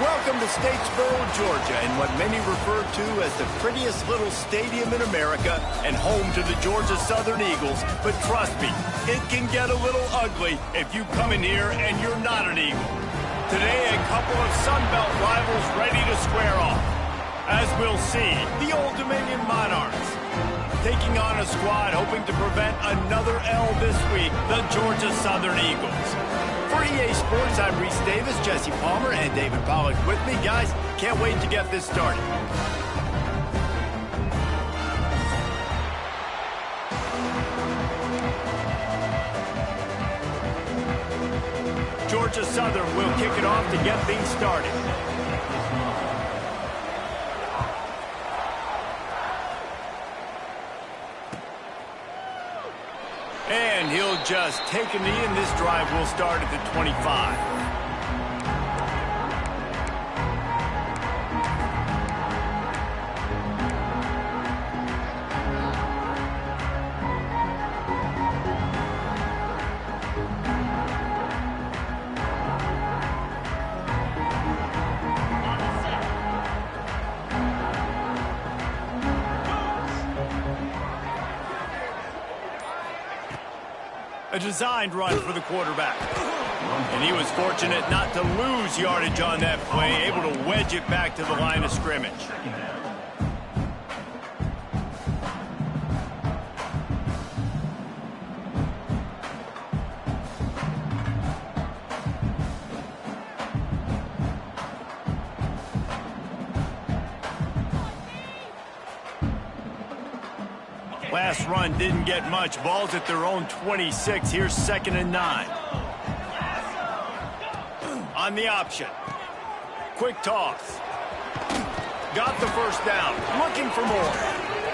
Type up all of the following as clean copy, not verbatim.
Welcome to Statesboro, Georgia, in what many refer to as the prettiest little stadium in America and home to the Georgia Southern Eagles. But trust me, it can get a little ugly if you come in here and you're not an Eagle. Today, a couple of Sun Belt rivals ready to square off. As we'll see, the Old Dominion Monarchs taking on a squad hoping to prevent another L this week, the Georgia Southern Eagles. For EA Sports, I'm Reese Davis, Jesse Palmer, and David Pollack with me. Guys, can't wait to get this started. Georgia Southern will kick it off to get things started. And he'll just take a knee, and this drive will start at the 25. A designed run for the quarterback. And he was fortunate not to lose yardage on that play, able to wedge it back to the line of scrimmage. Last run didn't get much. Ball's at their own 26. Here's 2nd and 9. On the option. Quick toss. Got the first down. Looking for more.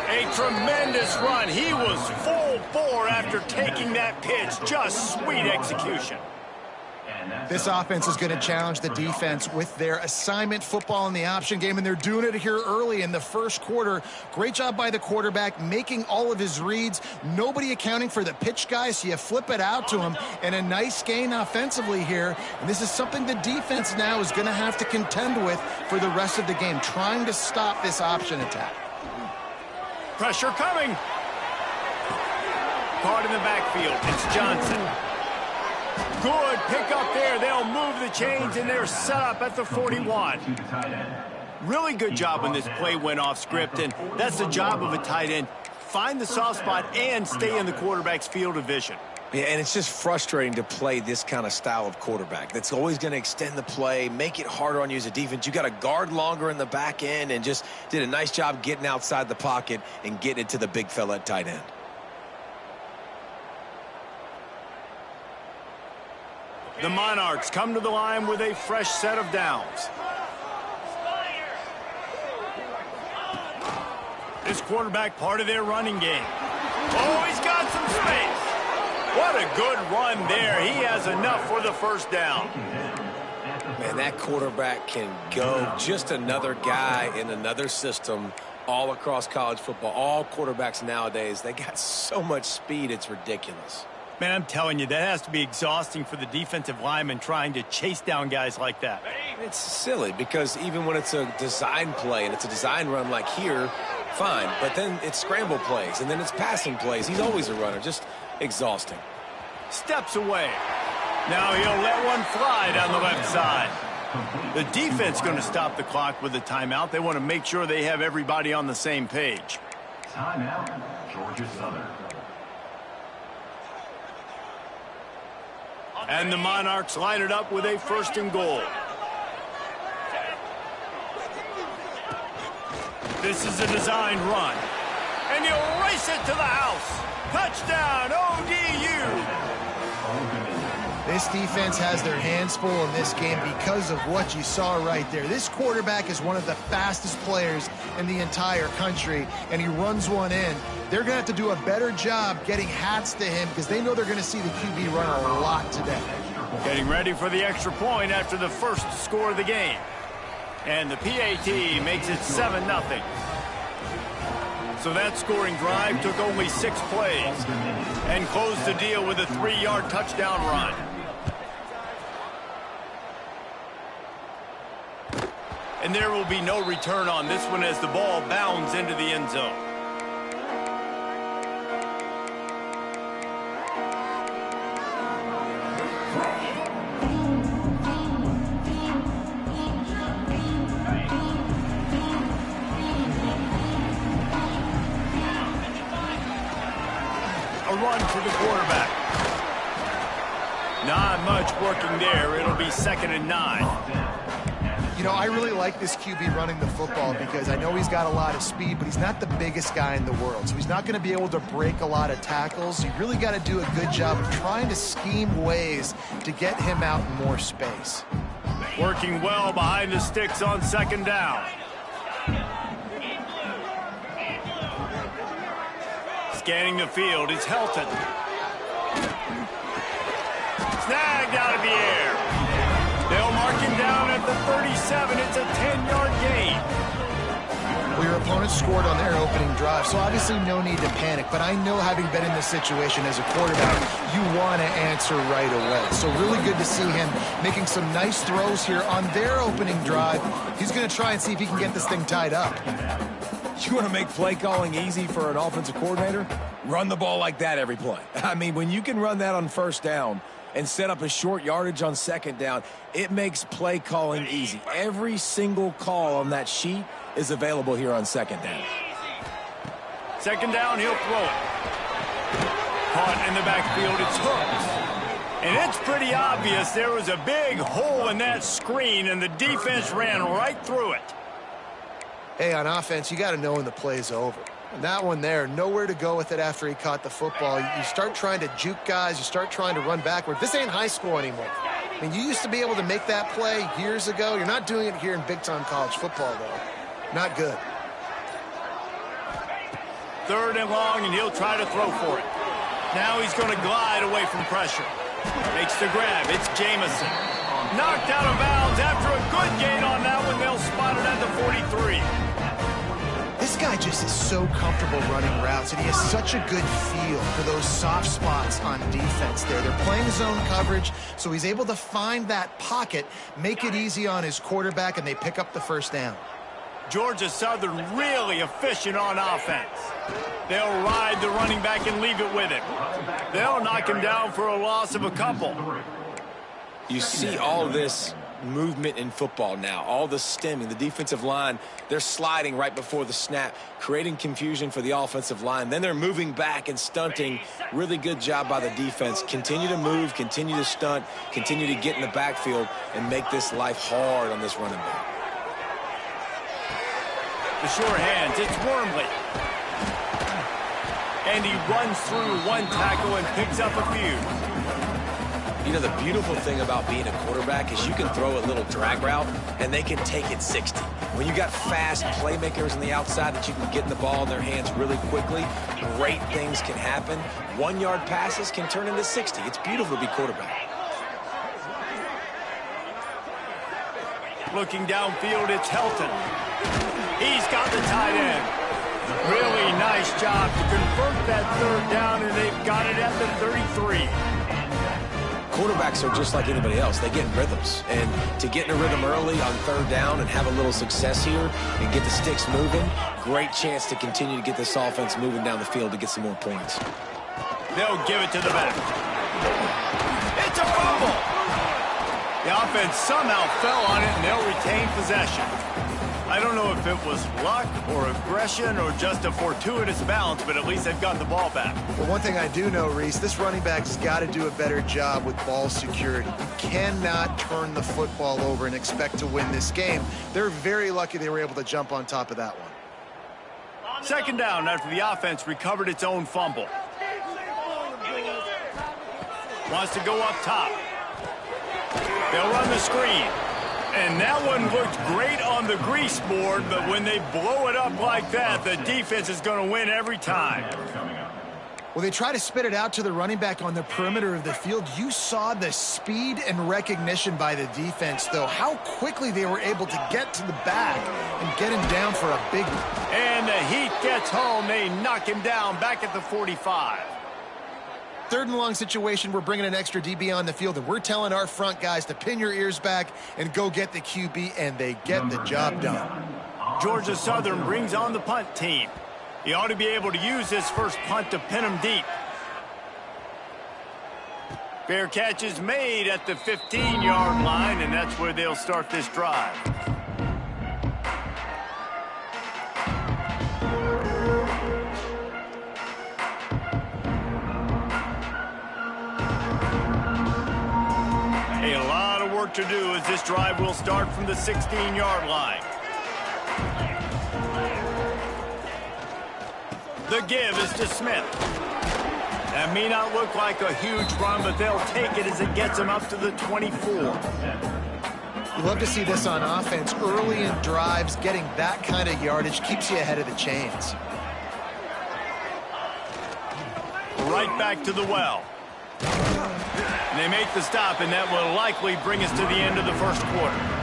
A tremendous run. He was full bore after taking that pitch. Just sweet execution. This offense is going to challenge the defense with their assignment football in the option game, and they're doing it here early in the first quarter. Great job by the quarterback, making all of his reads. Nobody accounting for the pitch guy, so you flip it out to him, and a nice gain offensively here. And this is something the defense now is going to have to contend with for the rest of the game, trying to stop this option attack. Pressure coming. Caught in the backfield. It's Johnson. Good pick up there. They'll move the chains, and they're set up at the 41. Really good job when this play went off script, and that's the job of a tight end. Find the soft spot and stay in the quarterback's field of vision. Yeah, and it's just frustrating to play this kind of style of quarterback. That's always going to extend the play, make it harder on you as a defense. You got to guard longer in the back end, and just did a nice job getting outside the pocket and getting it to the big fella at tight end. The Monarchs come to the line with a fresh set of downs. This quarterback part of their running game. Oh, he's got some space. What a good run there. He has enough for the first down. Man, that quarterback can go. Just another guy in another system all across college football. All quarterbacks nowadays, they got so much speed, it's ridiculous. Man, I'm telling you, that has to be exhausting for the defensive lineman trying to chase down guys like that. It's silly because even when it's a design play and it's a design run like here, fine. But then it's scramble plays and then it's passing plays. He's always a runner. Just exhausting. Steps away. Now he'll let one fly down the left side. The defense going to stop the clock with a timeout. They want to make sure they have everybody on the same page. Timeout, Georgia Southern. And the Monarchs line it up with a 1st and goal. This is a designed run. And he'll race it to the house. Touchdown, ODU. This defense has their hands full in this game because of what you saw right there. This quarterback is one of the fastest players in the entire country, and he runs one in. They're going to have to do a better job getting hats to him because they know they're going to see the QB run a lot today. Getting ready for the extra point after the first score of the game. And the PAT makes it 7-0. So that scoring drive took only 6 plays and closed the deal with a 3-yard touchdown run. And there will be no return on this one as the ball bounds into the end zone. A run for the quarterback. Not much working there. It'll be 2nd and 9. You know, I really like this QB running the football because I know he's got a lot of speed, but he's not the biggest guy in the world. So he's not going to be able to break a lot of tackles. You really got to do a good job of trying to scheme ways to get him out in more space. Working well behind the sticks on 2nd down. Scanning the field, it's Helton. Snagged out of the air. They'll mark him down at the 37. It's a 10-yard gain. Well, your opponent scored on their opening drive, so obviously no need to panic. But I know, having been in this situation as a quarterback, you want to answer right away. So really good to see him making some nice throws here on their opening drive. He's going to try and see if he can get this thing tied up. You want to make play calling easy for an offensive coordinator? Run the ball like that every play. I mean, when you can run that on 1st down and set up a short yardage on 2nd down, it makes play calling easy. Every single call on that sheet is available here on 2nd down. 2nd down, he'll throw it. Caught in the backfield, it's hooked. And it's pretty obvious there was a big hole in that screen, and the defense ran right through it. Hey, on offense, you got to know when the play's over. And that one there, nowhere to go with it after he caught the football. You start trying to juke guys. You start trying to run backward. This ain't high school anymore. I mean, you used to be able to make that play years ago. You're not doing it here in big-time college football, though. Not good. 3rd and long, and he'll try to throw for it. Now he's going to glide away from pressure. Makes the grab. It's Jamison. Knocked out of bounds after a good gain on that one. They'll spot it at the 43. This guy just is so comfortable running routes, and he has such a good feel for those soft spots on defense there. They're playing zone coverage, so he's able to find that pocket, make it easy on his quarterback, and they pick up the 1st down. Georgia Southern really efficient on offense. They'll ride the running back and leave it with him. They'll knock him down for a loss of a couple. You see all this movement in football now, all the stemming, the defensive line, they're sliding right before the snap, creating confusion for the offensive line. Then they're moving back and stunting. Really good job by the defense. Continue to move, continue to stunt, continue to get in the backfield and make this life hard on this running back. The sure hands, it's Wormley. And he runs through one tackle and picks up a few. You know, the beautiful thing about being a quarterback is you can throw a little drag route, and they can take it 60. When you got fast playmakers on the outside that you can get the ball in their hands really quickly, great things can happen. 1-yard passes can turn into 60. It's beautiful to be quarterback. Looking downfield, it's Helton. He's got the tight end. Really nice job to convert that 3rd down, and they've got it at the 33. Quarterbacks are just like anybody else. They get in rhythms. And to get in a rhythm early on 3rd down and have a little success here and get the sticks moving, great chance to continue to get this offense moving down the field to get some more points. They'll give it to the back. It's a fumble. The offense somehow fell on it, and they'll retain possession. I don't know if it was luck or aggression or just a fortuitous bounce, but at least they've got the ball back. Well, one thing I do know, Reese, this running back's got to do a better job with ball security. You cannot turn the football over and expect to win this game. They're very lucky they were able to jump on top of that one. 2nd down after the offense recovered its own fumble. Wants to go up top. They'll run the screen. And that one looked great on the grease board, but when they blow it up like that, the defense is going to win every time. Well, they try to spit it out to the running back on the perimeter of the field. You saw the speed and recognition by the defense, though. How quickly they were able to get to the back and get him down for a big one. And the heat gets home. They knock him down back at the 45. 3rd and long situation, we're bringing an extra DB on the field, and we're telling our front guys to pin your ears back and go get the QB, and they get the job done. Georgia Southern brings on the punt team. He ought to be able to use this first punt to pin him deep. Fair catch is made at the 15-yard line, and that's where they'll start this drive. A lot of work to do as this drive will start from the 16-yard line. The give is to Smith. That may not look like a huge run, but they'll take it as it gets them up to the 24. You love to see this on offense. Early in drives, getting that kind of yardage keeps you ahead of the chains. Right back to the well. And they make the stop, and that will likely bring us to the end of the first quarter.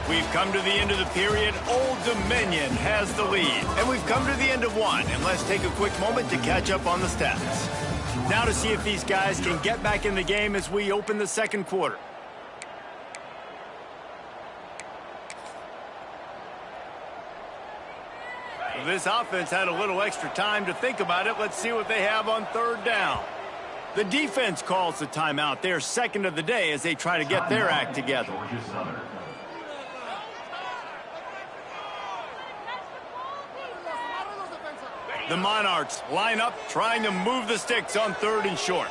We've come to the end of the period. Old Dominion has the lead. And we've come to the end of one. And let's take a quick moment to catch up on the stats. Now to see if these guys can get back in the game as we open the second quarter. Well, this offense had a little extra time to think about it. Let's see what they have on 3rd down. The defense calls the timeout. They're second of the day as they try to get their act together. The Monarchs line up, trying to move the sticks on 3rd and short.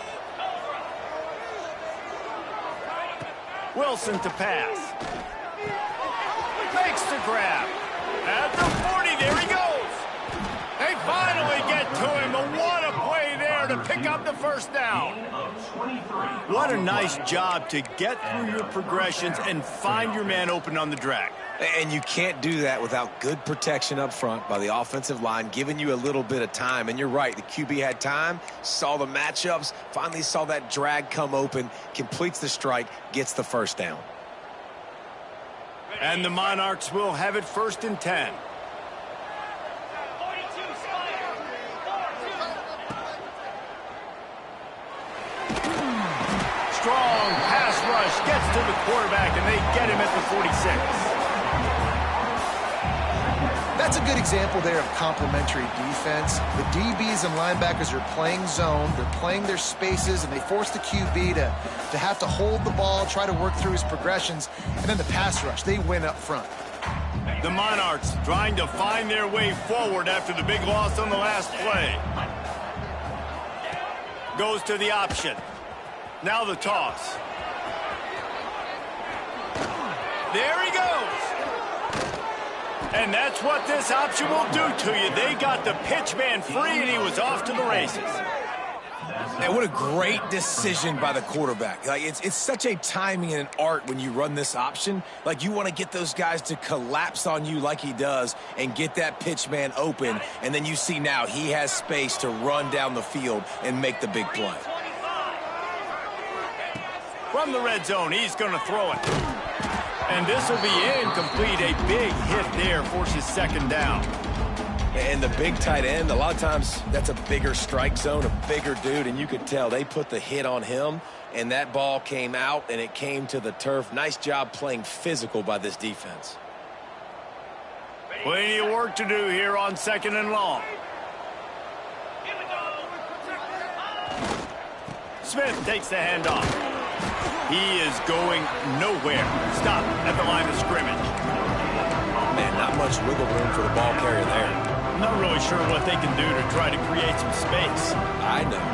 Wilson to pass. Makes the grab. At the 40, there he goes. They finally get to him. What a play there to pick up the first down. What a nice job to get through your progressions and find your man open on the drag. And you can't do that without good protection up front by the offensive line, giving you a little bit of time. And you're right, the QB had time, saw the matchups, finally saw that drag come open, completes the strike, gets the first down. And the Monarchs will have it 1st and 10. Strong pass rush gets to the quarterback, and they get him at the 46. That's a good example there of complementary defense. The DBs and linebackers are playing zone, they're playing their spaces, and they force the QB to have to hold the ball, try to work through his progressions, and then the pass rush, they win up front. The Monarchs trying to find their way forward after the big loss on the last play. Goes to the option. Now the toss. There he goes. And that's what this option will do to you. They got the pitch man free, and he was off to the races. And what a great decision by the quarterback. Like it's such a timing and an art when you run this option. Like, you want to get those guys to collapse on you like he does and get that pitch man open. And then you see now he has space to run down the field and make the big play. From the red zone, he's going to throw it. And this will be incomplete. A big hit there forces 2nd down. And the big tight end, a lot of times that's a bigger strike zone, a bigger dude, and you could tell they put the hit on him, and that ball came out, and it came to the turf. Nice job playing physical by this defense. Plenty of work to do here on 2nd and long. Smith takes the handoff. He is going nowhere. Stop at the line of scrimmage. Man, not much wiggle room for the ball carrier there. I'm not really sure what they can do to try to create some space. I know.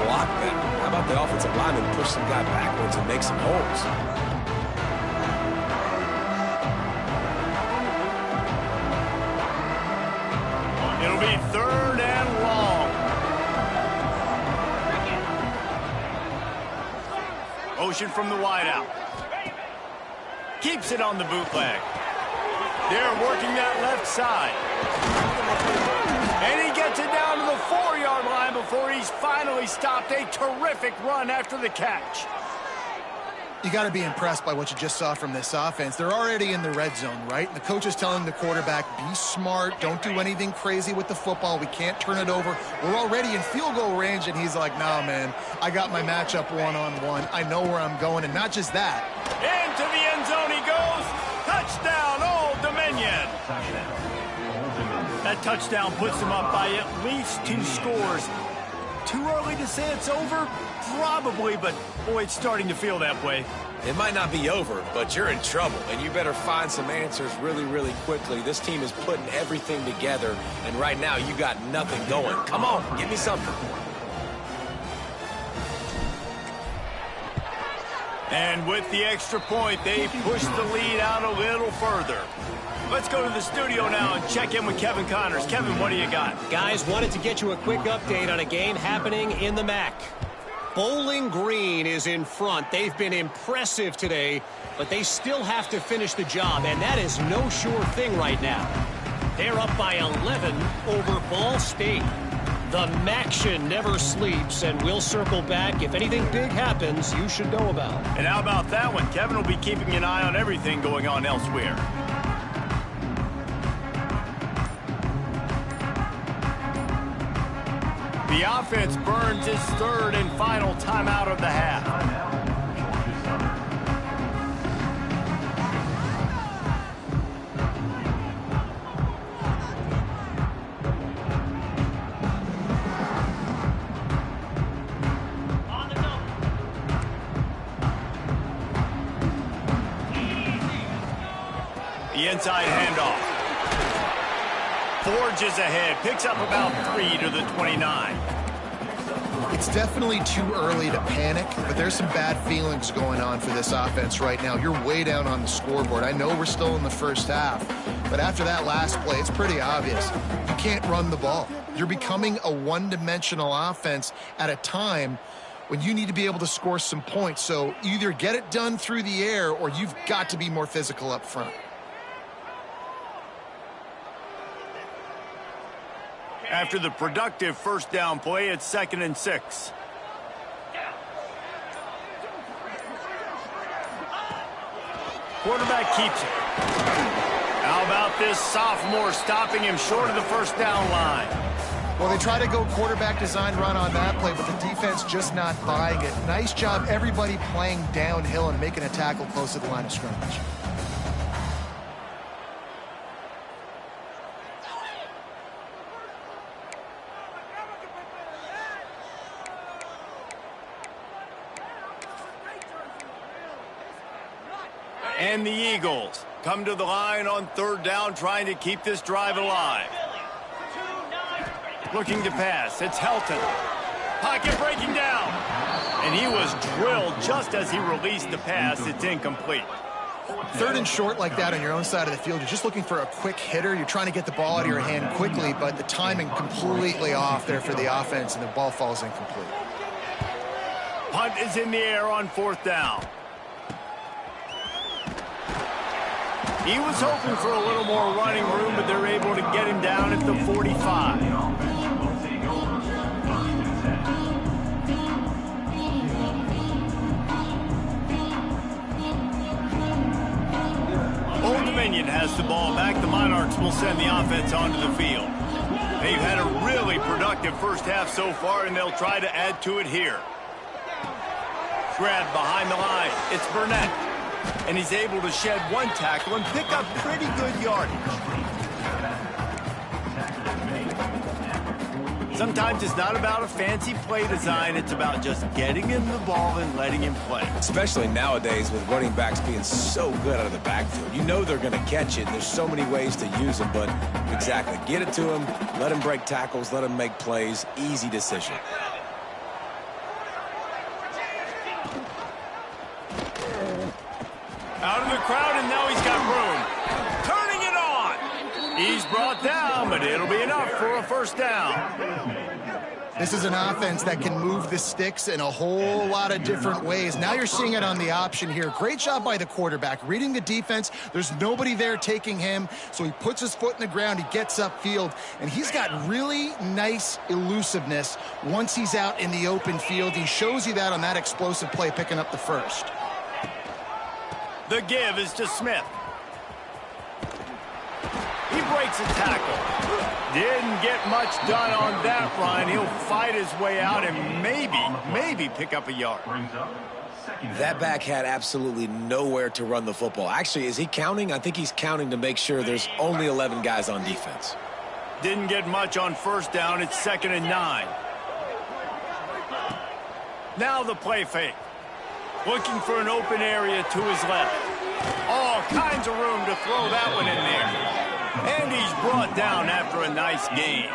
Block that. How about the offensive lineman push some guy backwards and make some holes? It'll be 3rd and long. Motion from the wideout. Keeps it on the bootleg. They're working that left side. And he gets it down to the 4-yard line before he's finally stopped. A terrific run after the catch. You got to be impressed by what you just saw from this offense. They're already in the red zone, right? And the coach is telling the quarterback, be smart, don't do anything crazy with the football. We can't turn it over. We're already in field goal range, and he's like, nah, man, I got my matchup one-on-one. I know where I'm going, and not just that. Into the end zone he goes. Touchdown, Old Dominion. That touchdown puts him up by at least 2 scores. Too early to say it's over? Probably, but boy, it's starting to feel that way. It might not be over, but you're in trouble, and you better find some answers really, really quickly. This team is putting everything together, and right now you got nothing going. Come on, give me something. And with the extra point, they push the lead out a little further. Let's go to the studio now and check in with Kevin Connors. Kevin, what do you got? Guys, wanted to get you a quick update on a game happening in the MAC. Bowling Green is in front. They've been impressive today, but they still have to finish the job, and that is no sure thing right now. They're up by 11 over Ball State. The MACtion never sleeps, and we'll circle back. If anything big happens, you should know about. And how about that one? Kevin will be keeping an eye on everything going on elsewhere. The offense burns its 3rd and final timeout of the half. The inside handoff. Forges ahead, picks up about 3 to the 29. It's definitely too early to panic, but there's some bad feelings going on for this offense right now. You're way down on the scoreboard. I know we're still in the first half, but after that last play, it's pretty obvious. You can't run the ball. You're becoming a one-dimensional offense at a time when you need to be able to score some points. So either get it done through the air or you've got to be more physical up front. After the productive first down play, it's 2nd and 6. Quarterback keeps it. How about this sophomore stopping him short of the first down line? Well, they try to go quarterback design run on that play, but the defense just not buying it. Nice job, everybody playing downhill and making a tackle close to the line of scrimmage. And the Eagles come to the line on 3rd down, trying to keep this drive alive. Looking to pass. It's Helton. Pocket breaking down. And he was drilled just as he released the pass. It's incomplete. 3rd and short like that on your own side of the field, you're just looking for a quick hitter. You're trying to get the ball out of your hand quickly, but the timing completely off there for the offense, and the ball falls incomplete. Punt is in the air on 4th down. He was hoping for a little more running room, but they're able to get him down at the 45. Old Dominion has the ball back. The Monarchs will send the offense onto the field. They've had a really productive first half so far, and they'll try to add to it here. Grab behind the line. It's Burnett. And he's able to shed 1 tackle and pick up pretty good yardage. Sometimes it's not about a fancy play design. It's about just getting him the ball and letting him play. Especially nowadays with running backs being so good out of the backfield. You know they're going to catch it. There's so many ways to use them, but exactly. Get it to him, let him break tackles, let him make plays. Easy decision. Out of the crowd, and now he's got room. Turning it on. He's brought down, but it'll be enough for a first down. This is an offense that can move the sticks in a whole lot of different ways. Now you're seeing it on the option here. Great job by the quarterback. Reading the defense, there's nobody there taking him, so he puts his foot in the ground, he gets upfield, and he's got really nice elusiveness once he's out in the open field. He shows you that on that explosive play, picking up the first. The give is to Smith. He breaks a tackle. Didn't get much done on that run. He'll fight his way out and maybe pick up a yard. That back had absolutely nowhere to run the football. Actually, is he counting? I think he's counting to make sure there's only 11 guys on defense. Didn't get much on first down. It's 2nd and 9. Now the play fake. Looking for an open area to his left. All kinds of room to throw that one in there. And he's brought down after a nice gain.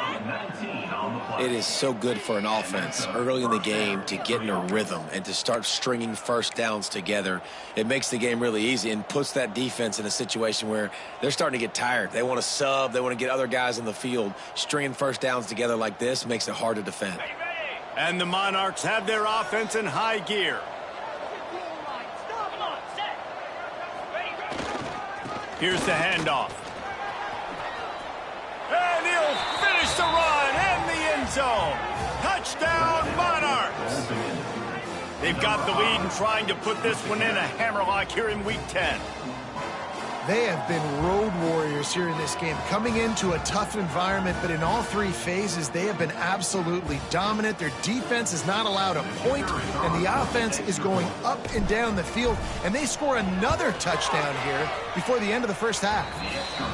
It is so good for an offense early in the game to get in a rhythm and to start stringing first downs together. It makes the game really easy and puts that defense in a situation where they're starting to get tired. They want to sub. They want to get other guys on the field. Stringing first downs together like this makes it hard to defend. And the Monarchs have their offense in high gear. Here's the handoff. And he'll finish the run and the end zone. Touchdown, Monarchs. They've got the lead and trying to put this one in a hammerlock here in Week 10. They have been road warriors here in this game, coming into a tough environment, but in all three phases, they have been absolutely dominant. Their defense is not allowed a point, and the offense is going up and down the field, and they score another touchdown here before the end of the first half.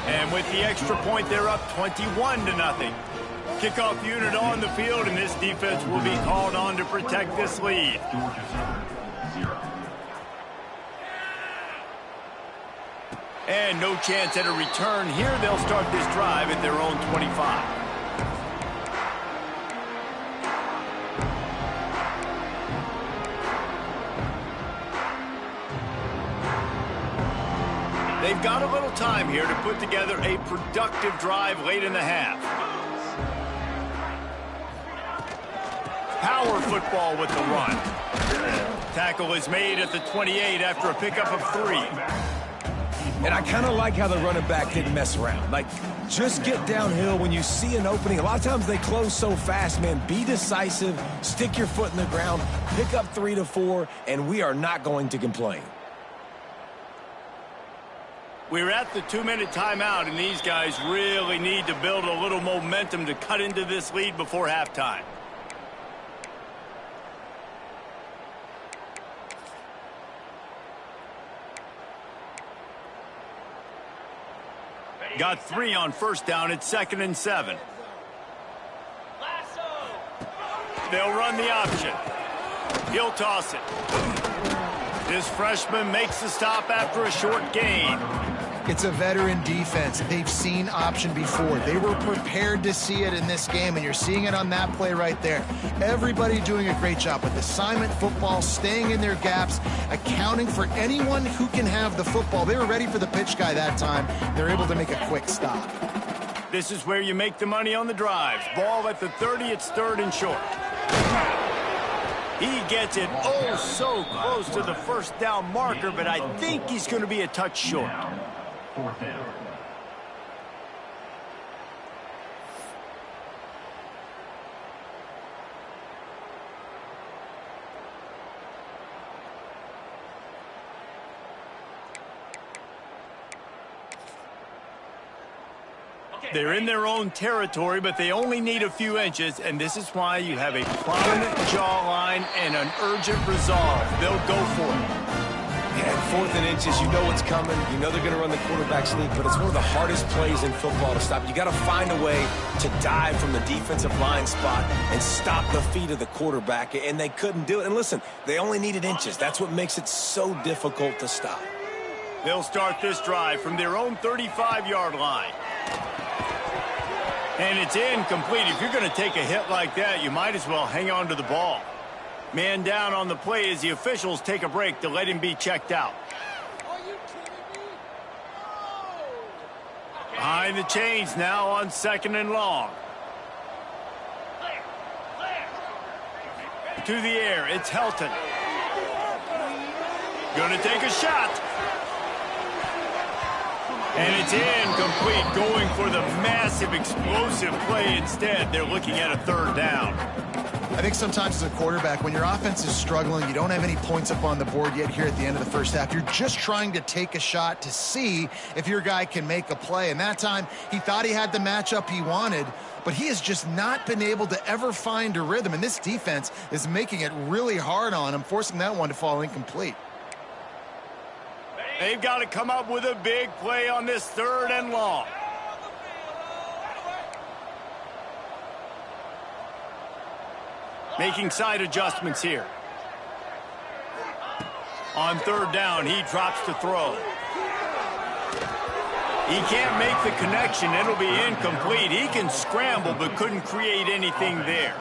And with the extra point, they're up 21-0. Kickoff unit on the field, and this defense will be called on to protect this lead. And no chance at a return here. They'll start this drive at their own 25. They've got a little time here to put together a productive drive late in the half. Power football with the run. Tackle is made at the 28 after a pickup of 3. And I kind of like how the running back didn't mess around. Like, just get downhill when you see an opening. A lot of times they close so fast, man. Be decisive, stick your foot in the ground, pick up 3 to 4, and we are not going to complain. We're at the 2-minute timeout, and these guys really need to build a little momentum to cut into this lead before halftime. Got 3 on first down. It's 2nd and 7. They'll run the option. He'll toss it. This freshman makes the stop after a short gain. It's a veteran defense. They've seen option before. They were prepared to see it in this game, and you're seeing it on that play right there. Everybody doing a great job with assignment football, staying in their gaps, accounting for anyone who can have the football. They were ready for the pitch guy that time. They're able to make a quick stop. This is where you make the money on the drives. Ball at the 30, it's 3rd and short. He gets it oh so close to the first down marker, but I think he's going to be a touch short. 4th down. They're in their own territory, but they only need a few inches, and this is why you have a prominent jawline and an urgent resolve. They'll go for it. Yeah, 4th and inches, you know what's coming. You know they're going to run the quarterback sneak, but it's one of the hardest plays in football to stop. You got to find a way to dive from the defensive line spot and stop the feet of the quarterback, and they couldn't do it. And listen, they only needed inches. That's what makes it so difficult to stop. They'll start this drive from their own 35-yard line. And it's incomplete. If you're going to take a hit like that, you might as well hang on to the ball. Man down on the play as the officials take a break to let him be checked out. Are you kidding me? No! Behind the chains now on 2nd and long. To the air, it's Helton. Going to take a shot. And it's incomplete, going for the massive explosive play instead. They're looking at a 3rd down. I think sometimes as a quarterback, when your offense is struggling, you don't have any points up on the board yet here at the end of the first half. You're just trying to take a shot to see if your guy can make a play. And that time, he thought he had the matchup he wanted, but he has just not been able to ever find a rhythm. And this defense is making it really hard on him, forcing that one to fall incomplete. They've got to come up with a big play on this 3rd and long. Making side adjustments here. On 3rd down, he drops to throw. He can't make the connection. It'll be incomplete. He can scramble, but couldn't create anything there.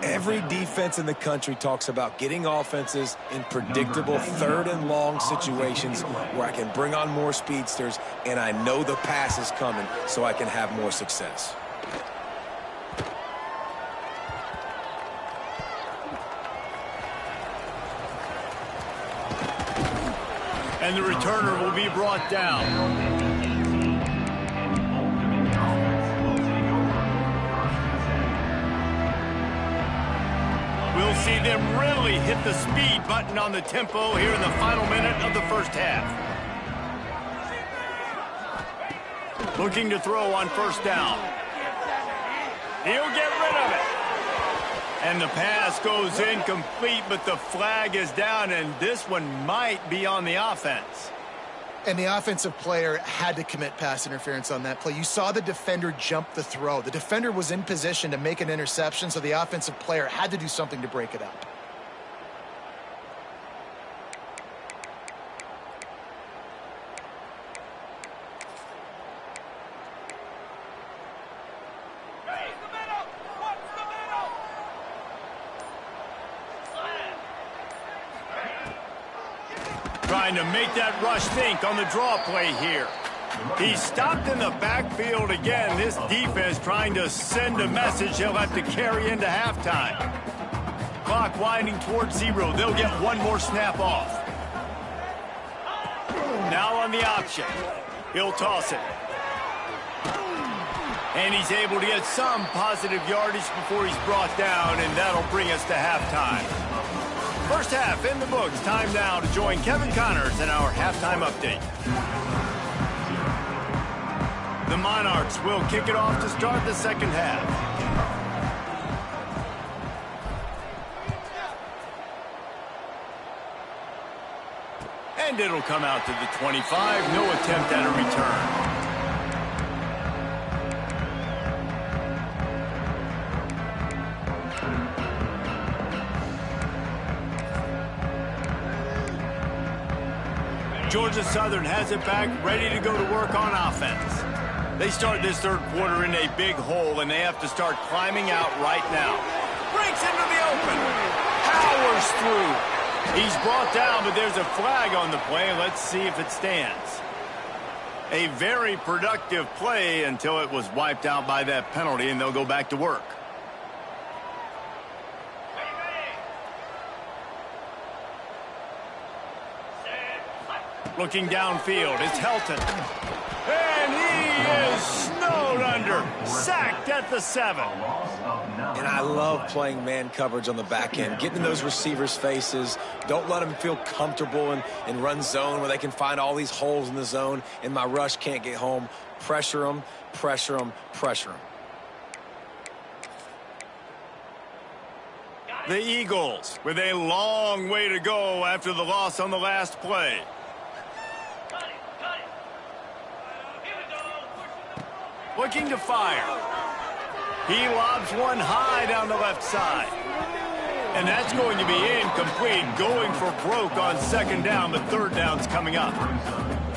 Every defense in the country talks about getting offenses in predictable 3rd and long situations where I can bring on more speedsters and I know the pass is coming so I can have more success. And the returner will be brought down. We'll see them really hit the speed button on the tempo here in the final minute of the first half. Looking to throw on 1st down. He'll get rid of it. And the pass goes incomplete, but the flag is down, and this one might be on the offense. And the offensive player had to commit pass interference on that play. You saw the defender jump the throw. The defender was in position to make an interception, so the offensive player had to do something to break it up. Trying to make that rush think on the draw play here. He's stopped in the backfield again. This defense trying to send a message he'll have to carry into halftime. Clock winding towards 0. They'll get one more snap off. Now on the option. He'll toss it. And he's able to get some positive yardage before he's brought down, and that'll bring us to halftime. First half in the books. Time now to join Kevin Connors in our halftime update. The Monarchs will kick it off to start the second half. And it'll come out to the 25. No attempt at a return. Georgia Southern has it back, ready to go to work on offense. They start this 3rd quarter in a big hole, and they have to start climbing out right now. Breaks into the open. Powers through. He's brought down, but there's a flag on the play. Let's see if it stands. A very productive play until it was wiped out by that penalty, and they'll go back to work. Looking downfield, it's Helton. And he is snowed under. Sacked at the 7. And I love playing man coverage on the back end, getting in those receivers' faces. Don't let them feel comfortable and run zone where they can find all these holes in the zone, and my rush can't get home. Pressure them, pressure them, pressure them. The Eagles with a long way to go after the loss on the last play. Looking to fire. He lobs one high down the left side. And that's going to be incomplete. Going for broke on 2nd down, but 3rd down's coming up.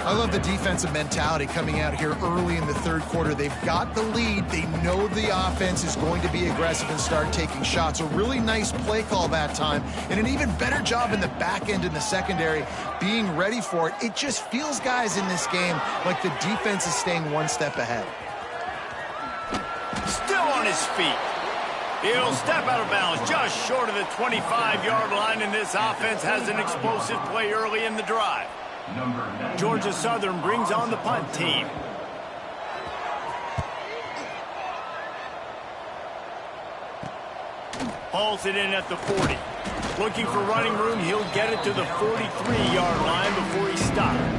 I love the defensive mentality coming out here early in the 3rd quarter. They've got the lead. They know the offense is going to be aggressive and start taking shots. A really nice play call that time, and an even better job in the back end in the secondary being ready for it. It just feels, guys, in this game like the defense is staying one step ahead. Still on his feet. He'll step out of bounds just short of the 25-yard line, and this offense has an explosive play early in the drive. Georgia Southern brings on the punt team. Hauls it in at the 40. Looking for running room, he'll get it to the 43-yard line before he stops.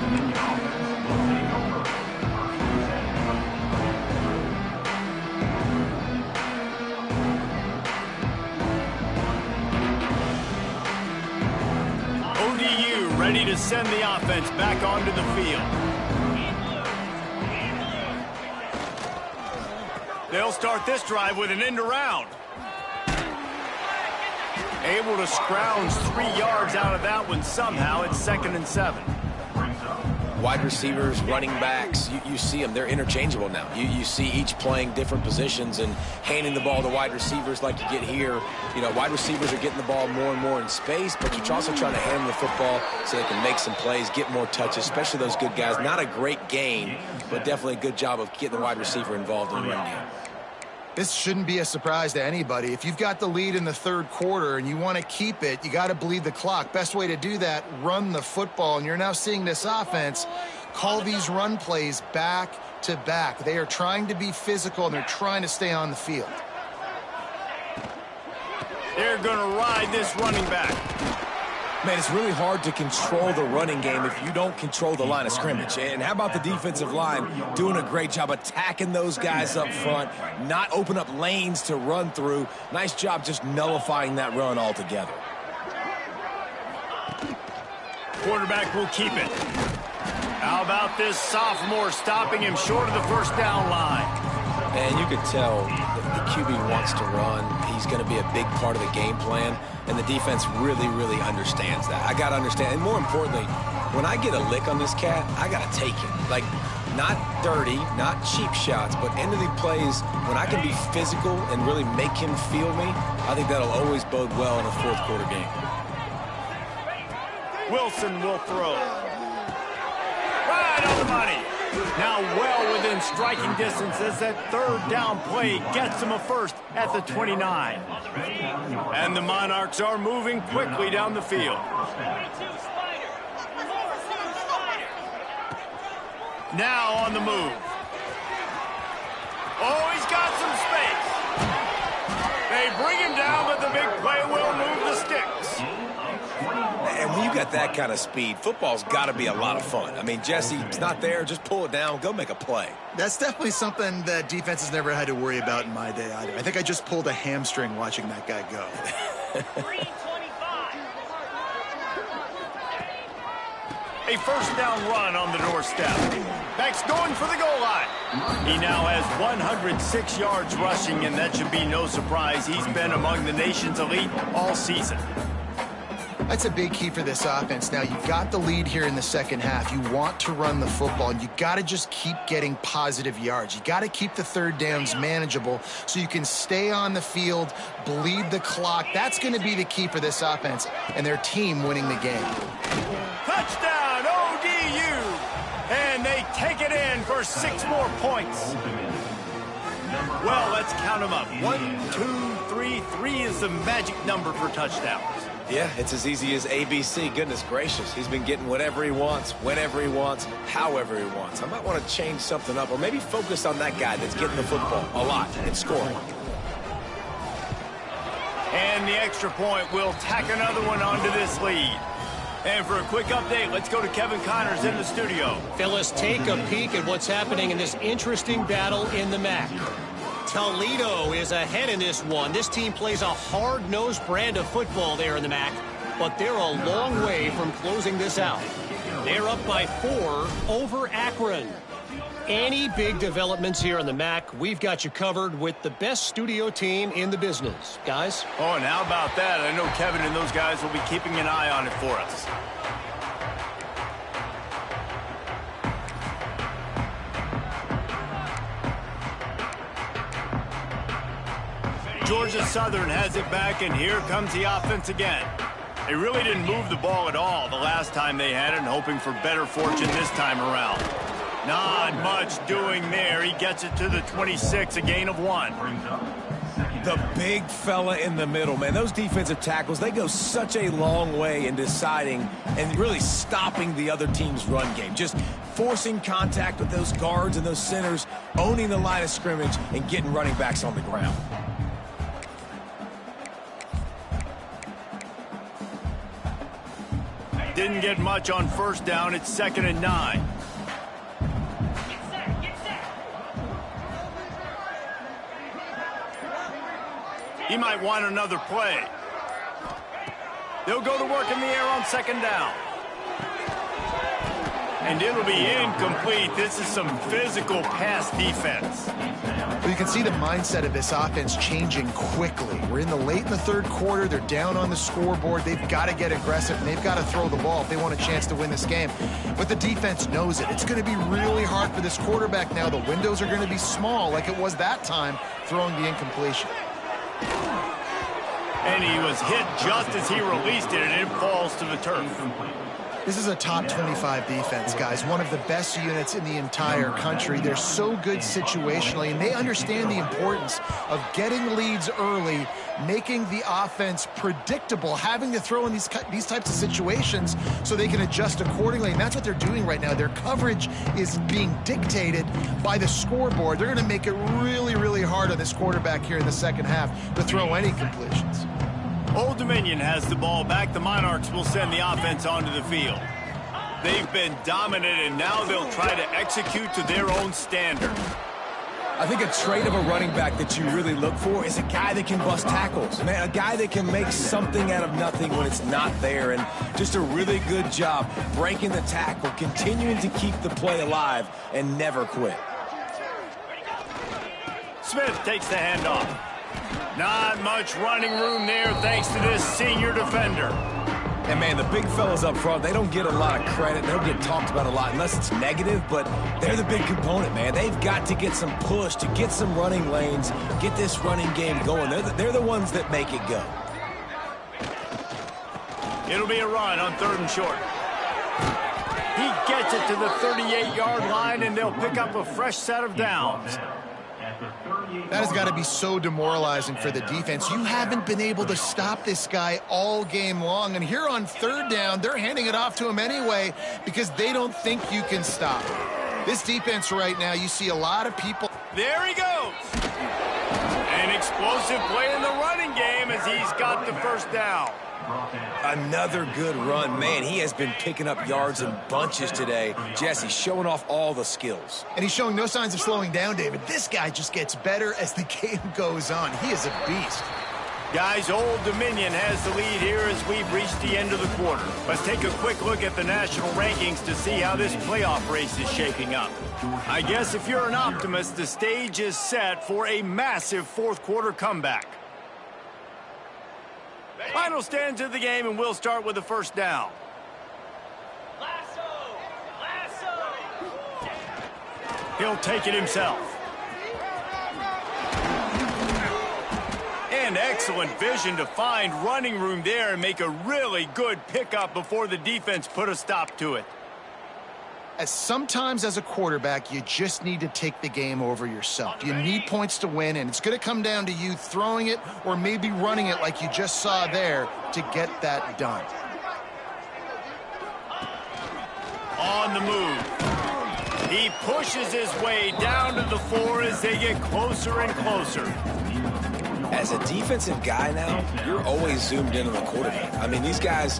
Ready to send the offense back onto the field. They'll start this drive with an end around. Able to scrounge 3 yards out of that one somehow. It's 2nd and 7. Wide receivers, running backs, you see them. They're interchangeable now. You see each playing different positions and handing the ball to wide receivers like you get here. You know, wide receivers are getting the ball more and more in space, but you're also trying to hand them the football so they can make some plays, get more touches, especially those good guys. Not a great game, but definitely a good job of getting the wide receiver involved in the run game. This shouldn't be a surprise to anybody. If you've got the lead in the 3rd quarter and you want to keep it, you got to bleed the clock. Best way to do that, run the football. And you're now seeing this offense call these run plays back to back. They are trying to be physical, and they're trying to stay on the field. They're going to ride this running back. Man, it's really hard to control the running game if you don't control the line of scrimmage. And how about the defensive line doing a great job attacking those guys up front, not open up lanes to run through. Nice job just nullifying that run altogether. Quarterback will keep it. How about this sophomore stopping him short of the 1st down line? And you could tell the QB wants to run. He's going to be a big part of the game plan, and the defense really, really understands that. I got to understand, and more importantly, when I get a lick on this cat, I got to take it. Like, not dirty, not cheap shots, but end of the plays, when I can be physical and really make him feel me, I think that'll always bode well in a 4th quarter game. Wilson will throw. Right on the money. Now well within striking distance as that 3rd down play gets him a first at the 29. And the Monarchs are moving quickly down the field. Now on the move. Oh, he's got some space. They bring him down, but the big play will move the sticks. And when you got that kind of speed, football's got to be a lot of fun. I mean, Jesse's not there. Just pull it down. Go make a play. That's definitely something that defense has never had to worry about in my day either. I think I just pulled a hamstring watching that guy go. A 1st down run on the doorstep. Back's going for the goal line. He now has 106 yards rushing, and that should be no surprise. He's been among the nation's elite all season. That's a big key for this offense. Now, you've got the lead here in the 2nd half. You want to run the football, and you got to just keep getting positive yards. You got to keep the 3rd downs manageable so you can stay on the field, bleed the clock. That's going to be the key for this offense and their team winning the game. Touchdown, ODU! And they take it in for 6 more points. Well, let's count them up. 1, 2, 3. 3 is the magic number for touchdowns. Yeah, it's as easy as ABC. Goodness gracious. He's been getting whatever he wants, whenever he wants, however he wants. I might want to change something up or maybe focus on that guy that's getting the football a lot and scoring. And the extra point will tack another one onto this lead. And for a quick update, let's go to Kevin Connors in the studio. Phyllis, take a peek at what's happening in this interesting battle in the MAC. Toledo is ahead in this one. This team plays a hard-nosed brand of football there in the MAC, but they're a long way from closing this out. They're up by 4 over Akron. Any big developments here in the MAC, we've got you covered with the best studio team in the business. Guys? Oh, and how about that? I know Kevin and those guys will be keeping an eye on it for us. Georgia Southern has it back, and here comes the offense again. They really didn't move the ball at all the last time they had it, and hoping for better fortune this time around. Not much doing there. He gets it to the 26, a gain of 1. The big fella in the middle, man. Those defensive tackles, they go such a long way in deciding and really stopping the other team's run game. Just forcing contact with those guards and those centers, owning the line of scrimmage, and getting running backs on the ground. didn't get much on first down. It's 2nd and 9. He might want another play. They'll go to work in the air on 2nd down. And it'll be incomplete. This is some physical pass defense. Well, you can see the mindset of this offense changing quickly. We're late in the third quarter. They're down on the scoreboard. They've got to get aggressive, and they've got to throw the ball if they want a chance to win this game. But the defense knows it. It's going to be really hard for this quarterback now. The windows are going to be small like it was that time throwing the incompletion. And he was hit just as he released it, and it falls to the turf. This is a top 25 defense, guys. One of the best units in the entire country. They're so good situationally, and they understand the importance of getting leads early, making the offense predictable, having to throw in these types of situations so they can adjust accordingly. And that's what they're doing right now. Their coverage is being dictated by the scoreboard. They're going to make it really, really hard on this quarterback here in the second half to throw any completions. Old Dominion has the ball back. The Monarchs will send the offense onto the field. They've been dominant, and now they'll try to execute to their own standard. I think a trait of a running back that you really look for is a guy that can bust tackles. Man, a guy that can make something out of nothing when it's not there. And just a really good job breaking the tackle, continuing to keep the play alive, and never quit. Smith takes the handoff. Not much running room there thanks to this senior defender. And, man, the big fellas up front, they don't get a lot of credit. They don't get talked about a lot unless it's negative, but they're the big component, man. They've got to get some push, to get some running lanes, get this running game going. They're the ones that make it go. It'll be a run on 3rd and short. He gets it to the 38-yard line, and they'll pick up a fresh set of downs. That has got to be so demoralizing for the defense. You haven't been able to stop this guy all game long. And here on 3rd down, they're handing it off to him anyway because they don't think you can stop him. This defense right now, you see a lot of people. There he goes. An explosive play in the running game as he's got the first down. Another good run. Man, he has been picking up yards in bunches today. Jesse showing off all the skills. And he's showing no signs of slowing down, David. This guy just gets better as the game goes on. He is a beast. Guys, Old Dominion has the lead here as we've reached the end of the quarter. Let's take a quick look at the national rankings to see how this playoff race is shaping up. I guess if you're an optimist, the stage is set for a massive fourth quarter comeback. Final stands of the game, and we'll start with the first down. He'll take it himself. And excellent vision to find running room there and make a really good pickup before the defense put a stop to it. As sometimes as a quarterback, you just need to take the game over yourself. You need points to win, and it's going to come down to you throwing it or maybe running it like you just saw there to get that done. On the move. He pushes his way down to the 4 as they get closer and closer. As a defensive guy now, you're always zoomed in on the quarterback. I mean, these guys,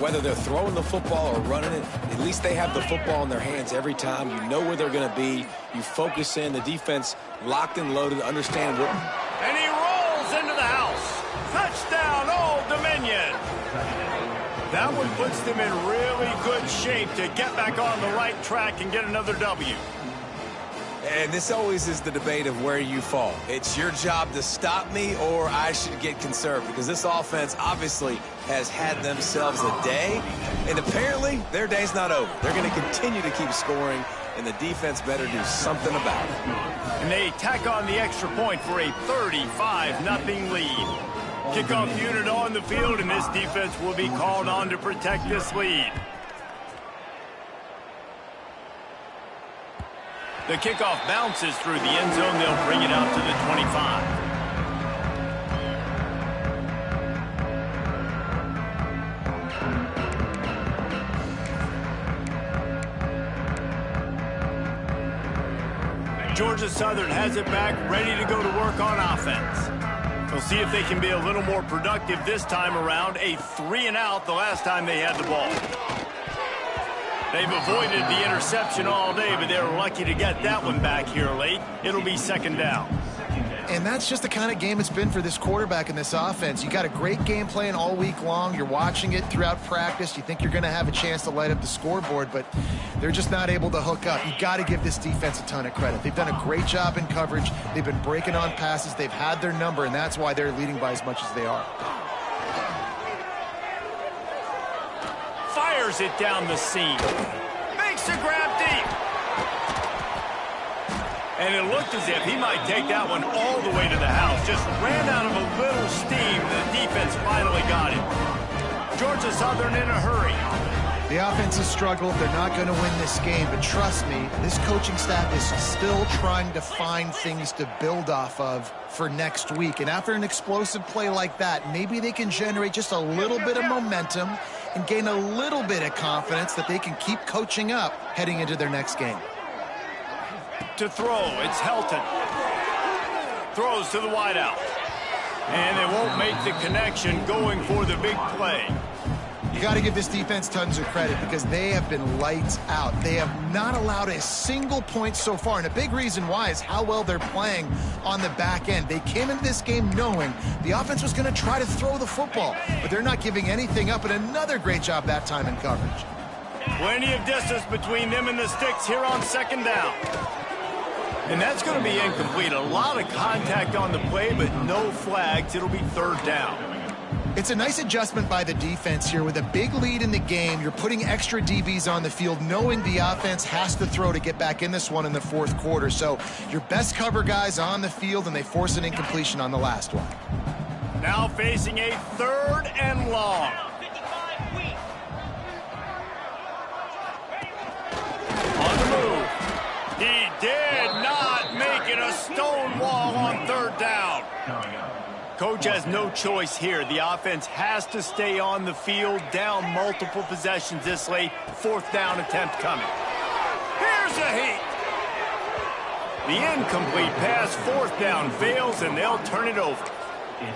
whether they're throwing the football or running it, at least they have the football in their hands every time. You know where they're going to be. You focus in. The defense locked and loaded, understand what. And he rolls into the house. Touchdown, Old Dominion. That one puts them in really good shape to get back on the right track and get another W. And this always is the debate of where you fall. It's your job to stop me or I should get conserved, because this offense obviously has had themselves a day, and apparently their day's not over. They're going to continue to keep scoring, and the defense better do something about it. And they tack on the extra point for a 35-0 lead. Kickoff unit on the field, and this defense will be called on to protect this lead. The kickoff bounces through the end zone. They'll bring it out to the 25. Georgia Southern has it back, ready to go to work on offense. We'll see if they can be a little more productive this time around. A 3-and-out the last time they had the ball. They've avoided the interception all day, but they're lucky to get that one back here late. It'll be second down. And that's just the kind of game it's been for this quarterback in this offense. You got a great game plan all week long. You're watching it throughout practice. You think you're going to have a chance to light up the scoreboard, but they're just not able to hook up. You got to give this defense a ton of credit. They've done a great job in coverage. They've been breaking on passes. They've had their number, and that's why they're leading by as much as they are. Fires it down the seam. Makes a grab deep. And it looked as if he might take that one all the way to the house. Just ran out of a little steam. The defense finally got him. Georgia Southern in a hurry. The offense has struggled. They're not going to win this game, but trust me, this coaching staff is still trying to find things to build off of for next week. And after an explosive play like that, maybe they can generate just a little bit of momentum and gain a little bit of confidence that they can keep coaching up heading into their next game. To throw, it's Helton. Throws to the wideout. And they won't make the connection going for the big play. You got to give this defense tons of credit because they have been lights out. They have not allowed a single point so far, and a big reason why is how well they're playing on the back end. They came into this game knowing the offense was going to try to throw the football, but they're not giving anything up, and another great job that time in coverage. Plenty of distance between them and the sticks here on second down. And that's going to be incomplete. A lot of contact on the play, but no flags. It'll be third down. It's a nice adjustment by the defense here. With a big lead in the game, you're putting extra DBs on the field, knowing the offense has to throw to get back in this one in the fourth quarter. So your best cover guys on the field, and they force an incompletion on the last one. Now facing a third and long. On the move. He did not make it a stone wall on third down. Coach has no choice here. The offense has to stay on the field, down multiple possessions this late. Fourth down attempt coming. Here's a heat. The incomplete pass, fourth down, fails, and they'll turn it over.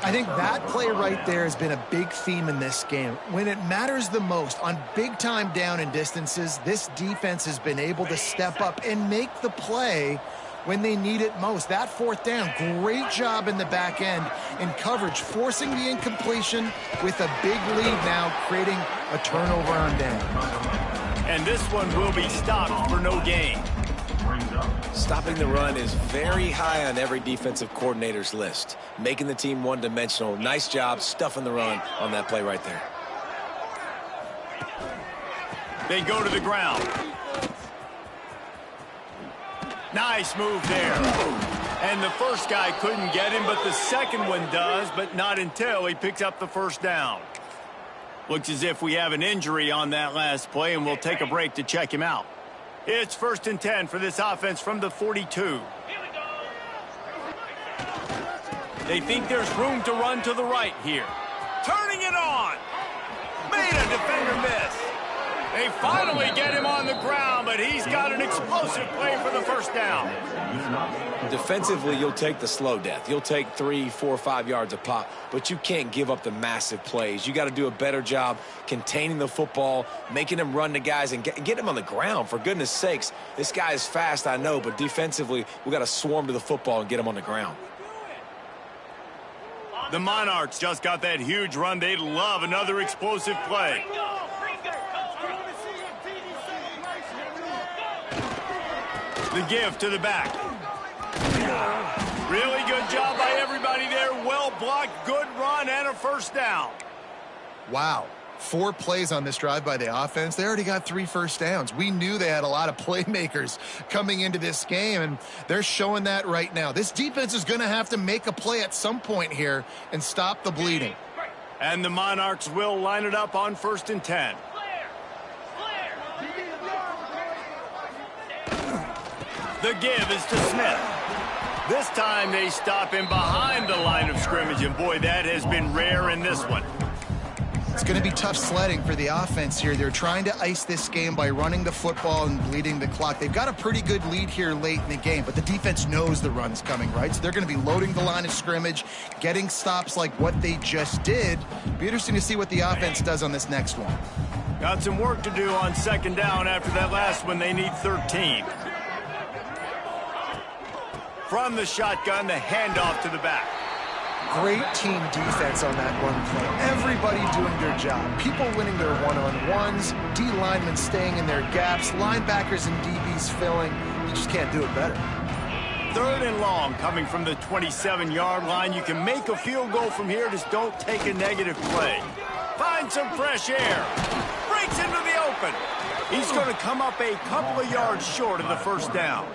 I think that play right there has been a big theme in this game. When it matters the most, on big-time down and distances, this defense has been able to step up and make the play when they need it most. That fourth down, great job in the back end in coverage, forcing the incompletion with a big lead now, creating a turnover on down. And this one will be stopped for no gain. Stopping the run is very high on every defensive coordinator's list. Making the team one-dimensional. Nice job stuffing the run on that play right there. They go to the ground. Nice move there. And the first guy couldn't get him, but the second one does, but not until he picks up the first down. Looks as if we have an injury on that last play, and we'll take a break to check him out. It's 1st and 10 for this offense from the 42. They think there's room to run to the right here. Turning it on. Made a defender miss. They finally get him on the ground, but he's got an explosive play for the first down. Defensively, you'll take the slow death. You'll take 3, 4, 5 yards a pop, but you can't give up the massive plays. You got to do a better job containing the football, making them run to guys, and get him on the ground. For goodness sakes, this guy is fast, I know, but defensively, we got to swarm to the football and get him on the ground. The Monarchs just got that huge run. They'd love another explosive play. The give to the back. Really good job by everybody there. Well blocked, good run, and a first down. Wow. 4 plays on this drive by the offense. They already got 3 first downs. We knew they had a lot of playmakers coming into this game, and they're showing that right now. This defense is going to have to make a play at some point here and stop the bleeding. And the Monarchs will line it up on 1st and 10. The give is to Smith. This time they stop him behind the line of scrimmage, and boy, that has been rare in this one. It's going to be tough sledding for the offense here. They're trying to ice this game by running the football and bleeding the clock. They've got a pretty good lead here late in the game, but the defense knows the run's coming, right? So they're going to be loading the line of scrimmage, getting stops like what they just did. Be interesting to see what the offense does on this next one. Got some work to do on second down after that last one. They need 13. From the shotgun, the handoff to the back. Great team defense on that run play. Everybody doing their job. People winning their one-on-ones, D linemen staying in their gaps, linebackers and DBs filling. You just can't do it better. 3rd and long coming from the 27-yard line. You can make a field goal from here. Just don't take a negative play. Find some fresh air. Breaks into the open. He's going to come up a couple of yards short of the first down.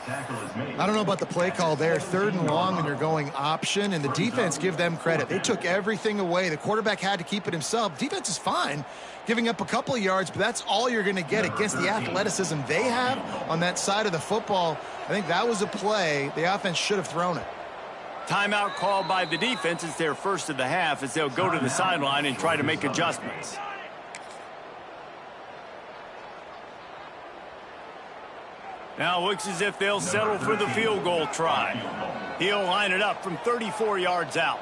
I don't know about the play call there. 3rd and long, and you're going option, and the defense, give them credit. They took everything away. The quarterback had to keep it himself. Defense is fine, giving up a couple of yards, but that's all you're going to get against the athleticism they have on that side of the football. I think that was a play the offense should have thrown it. Timeout called by the defense. It's their first of the half as they'll go to the sideline and try to make adjustments. Now it looks as if they'll settle for the field goal try. He'll line it up from 34 yards out.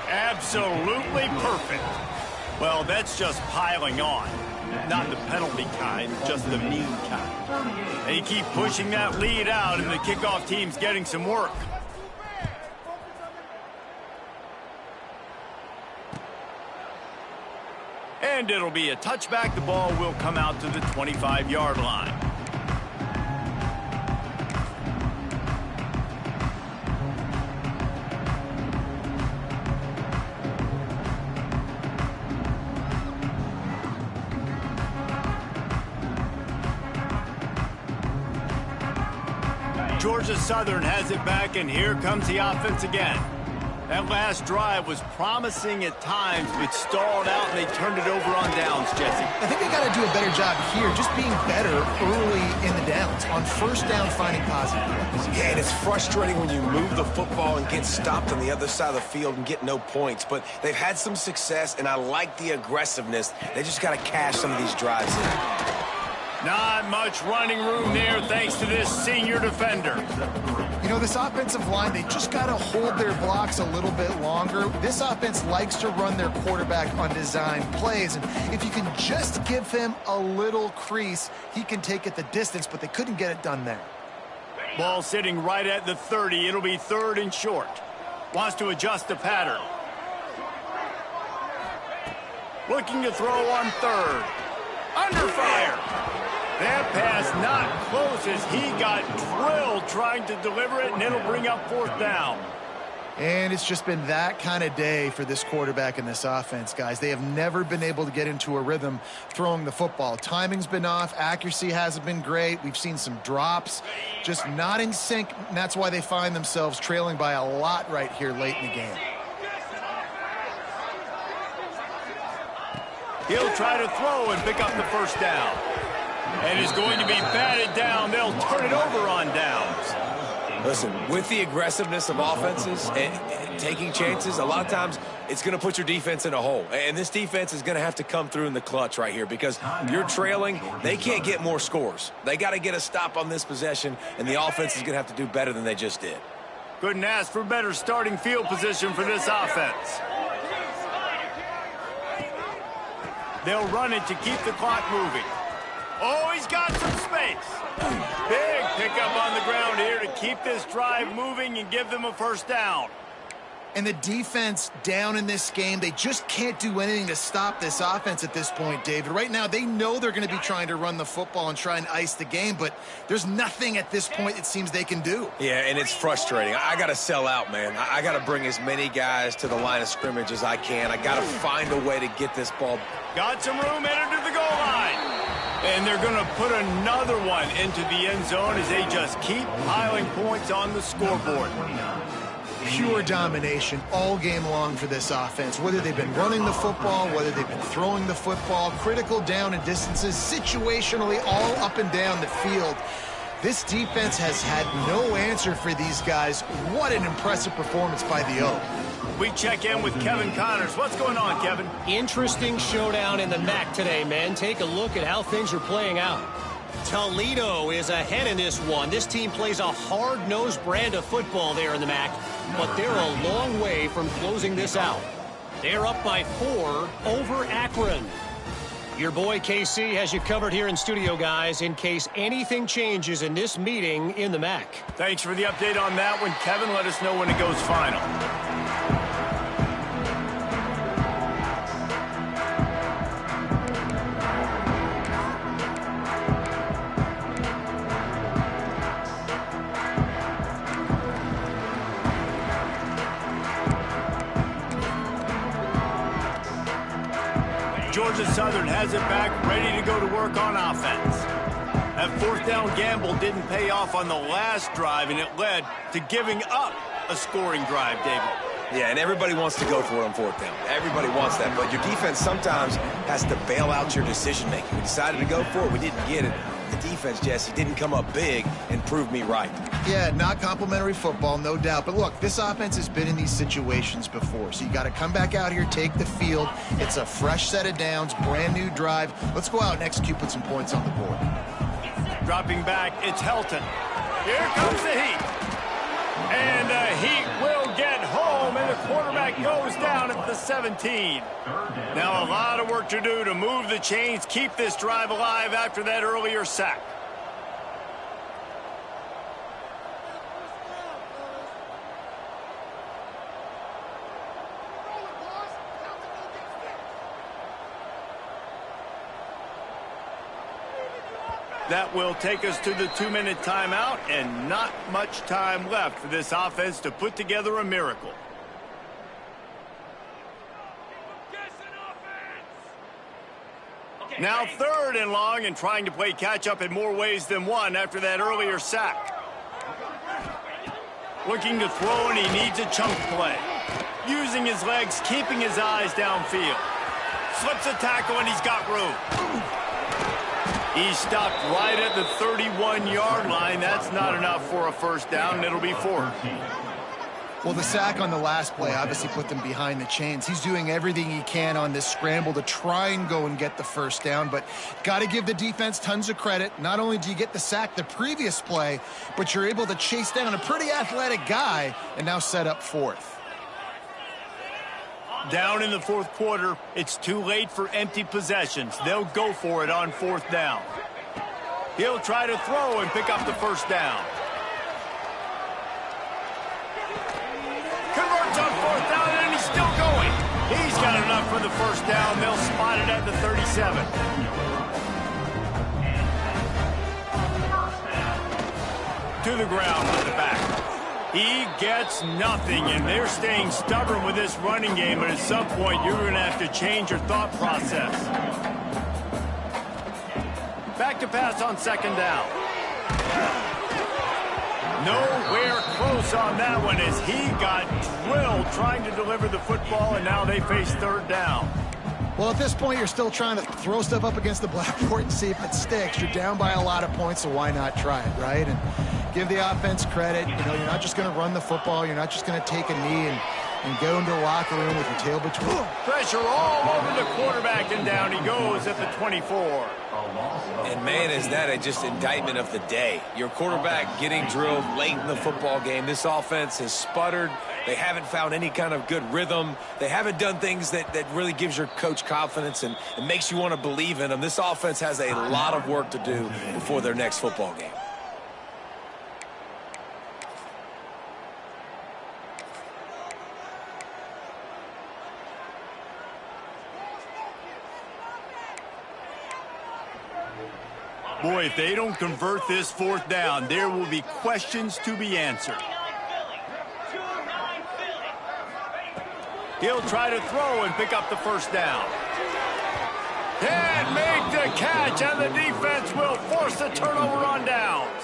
Absolutely perfect. Well, that's just piling on. Not the penalty kind, just the mean kind. They keep pushing that lead out, and the kickoff team's getting some work. And it'll be a touchback. The ball will come out to the 25-yard line. Georgia Southern has it back, and here comes the offense again. That last drive was promising at times, but stalled out, and they turned it over on downs, Jesse. I think they got to do a better job here, just being better early in the downs. On first down, finding positive plays. Yeah, and it's frustrating when you move the football and get stopped on the other side of the field and get no points. But they've had some success, and I like the aggressiveness. They just got to cash some of these drives in. Not much running room there thanks to this senior defender. You know, this offensive line, they just got to hold their blocks a little bit longer. This offense likes to run their quarterback on design plays, and if you can just give him a little crease, he can take it the distance, but they couldn't get it done there. Ball sitting right at the 30. It'll be 3rd and short. Wants to adjust the pattern. Looking to throw on 3rd. Under fire. That pass not close as he got drilled trying to deliver it, and it'll bring up 4th down. And it's just been that kind of day for this quarterback and this offense, guys. They have never been able to get into a rhythm throwing the football. Timing's been off. Accuracy hasn't been great. We've seen some drops, just not in sync, and that's why they find themselves trailing by a lot right here late in the game. He'll try to throw and pick up the first down. And is going to be batted down. They'll turn it over on downs. Listen, with the aggressiveness of offenses and taking chances, a lot of times it's going to put your defense in a hole. And this defense is going to have to come through in the clutch right here because you're trailing. They can't get more scores. They got to get a stop on this possession, and the offense is going to have to do better than they just did. Couldn't ask for better starting field position for this offense. They'll run it to keep the clock moving. Oh, he's got some space. Big pickup on the ground here to keep this drive moving and give them a first down. And the defense down in this game, they just can't do anything to stop this offense at this point, David. Right now, they know they're going to be trying to run the football and try and ice the game, but there's nothing at this point it seems they can do. Yeah, and it's frustrating. I got to sell out, man. I got to bring as many guys to the line of scrimmage as I can. I got to find a way to get this ball. Got some room headed to the goal line. And they're going to put another one into the end zone as they just keep piling points on the scoreboard. Pure domination all game long for this offense. Whether they've been running the football, whether they've been throwing the football, critical down and distances, situationally all up and down the field. This defense has had no answer for these guys. What an impressive performance by the O. We check in with Kevin Connors. What's going on, Kevin? Interesting showdown in the MAC today, man. Take a look at how things are playing out. Toledo is ahead in this one. This team plays a hard-nosed brand of football there in the MAC, but they're a long way from closing this out. They're up by 4 over Akron. Your boy KC has you covered here in studio, guys, in case anything changes in this meeting in the MAC. Thanks for the update on that one, Kevin. Let us know when it goes final. Georgia Southern has it back, ready to go to work on offense. That fourth down gamble didn't pay off on the last drive, and it led to giving up a scoring drive, David. Yeah, and everybody wants to go for it on fourth down. Everybody wants that, but your defense sometimes has to bail out your decision-making. We decided to go for it. We didn't get it. The defense, Jesse, didn't come up big and prove me right. Yeah, not complimentary football, no doubt. But look, this offense has been in these situations before, so you got to come back out here, take the field. It's a fresh set of downs, brand new drive. Let's go out and execute, put some points on the board. Dropping back, it's Helton. Here comes the heat. And the heat will get home, and the quarterback goes down at the 17. Now a lot of work to do to move the chains, keep this drive alive after that earlier sack. That will take us to the 2-minute timeout, and not much time left for this offense to put together a miracle. Now 3rd and long, and trying to play catch-up in more ways than one after that earlier sack. Looking to throw, and he needs a chunk play. Using his legs, keeping his eyes downfield. Slips a tackle, and he's got room. He stopped right at the 31-yard line. That's not enough for a first down, and it'll be 4th. Well, the sack on the last play obviously put them behind the chains. He's doing everything he can on this scramble to try and go and get the first down, but got to give the defense tons of credit. Not only do you get the sack the previous play, but you're able to chase down a pretty athletic guy and now set up 4th. Down in the 4th quarter, it's too late for empty possessions. They'll go for it on 4th down. He'll try to throw and pick up the first down. Converts on 4th down, and he's still going. He's got enough for the first down. They'll spot it at the 37. To the ground with the back. He gets nothing, and they're staying stubborn with this running game, but at some point you're going to have to change your thought process. Back to pass on 2nd down. Nowhere close on that one as he got drilled trying to deliver the football, and now they face 3rd down. Well, at this point, you're still trying to throw stuff up against the blackboard and see if it sticks. You're down by a lot of points, so why not try it, right? And give the offense credit. You know, you're not just going to run the football. You're not just going to take a knee and go into the locker room with your tail between. Pressure all over the quarterback, and down he goes at the 24. And, man, is that just indictment of the day. Your quarterback getting drilled late in the football game. This offense has sputtered. They haven't found any kind of good rhythm. They haven't done things that really gives your coach confidence and makes you want to believe in them. This offense has a lot of work to do before their next football game. Boy, if they don't convert this 4th down, there will be questions to be answered. He'll try to throw and pick up the first down. And make the catch, and the defense will force a turnover on downs.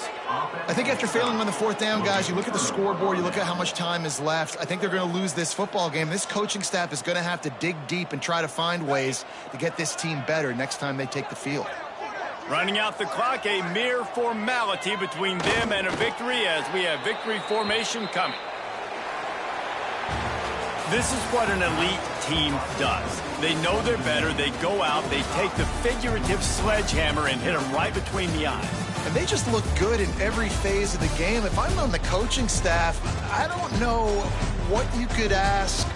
I think after failing on the 4th down, guys, you look at the scoreboard, you look at how much time is left. I think they're going to lose this football game. This coaching staff is going to have to dig deep and try to find ways to get this team better next time they take the field. Running out the clock, a mere formality between them and a victory as we have victory formation coming. This is what an elite team does. They know they're better. They go out. They take the figurative sledgehammer and hit them right between the eyes. And they just look good in every phase of the game. If I'm on the coaching staff, I don't know what you could ask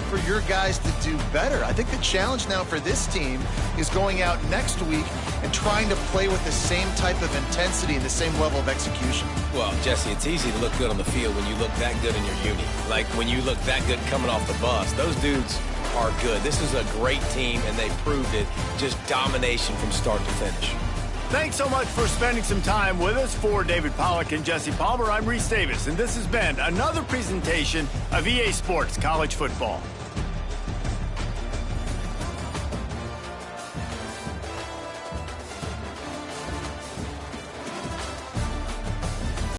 for your guys to do better. I think the challenge now for this team is going out next week and trying to play with the same type of intensity and the same level of execution. Well, Jesse, it's easy to look good on the field when you look that good in your uni. Like when you look that good coming off the bus. Those dudes are good. This is a great team, and they proved it. Just domination from start to finish. Thanks so much for spending some time with us. For David Pollack and Jesse Palmer, I'm Reese Davis, and this has been another presentation of EA Sports College Football.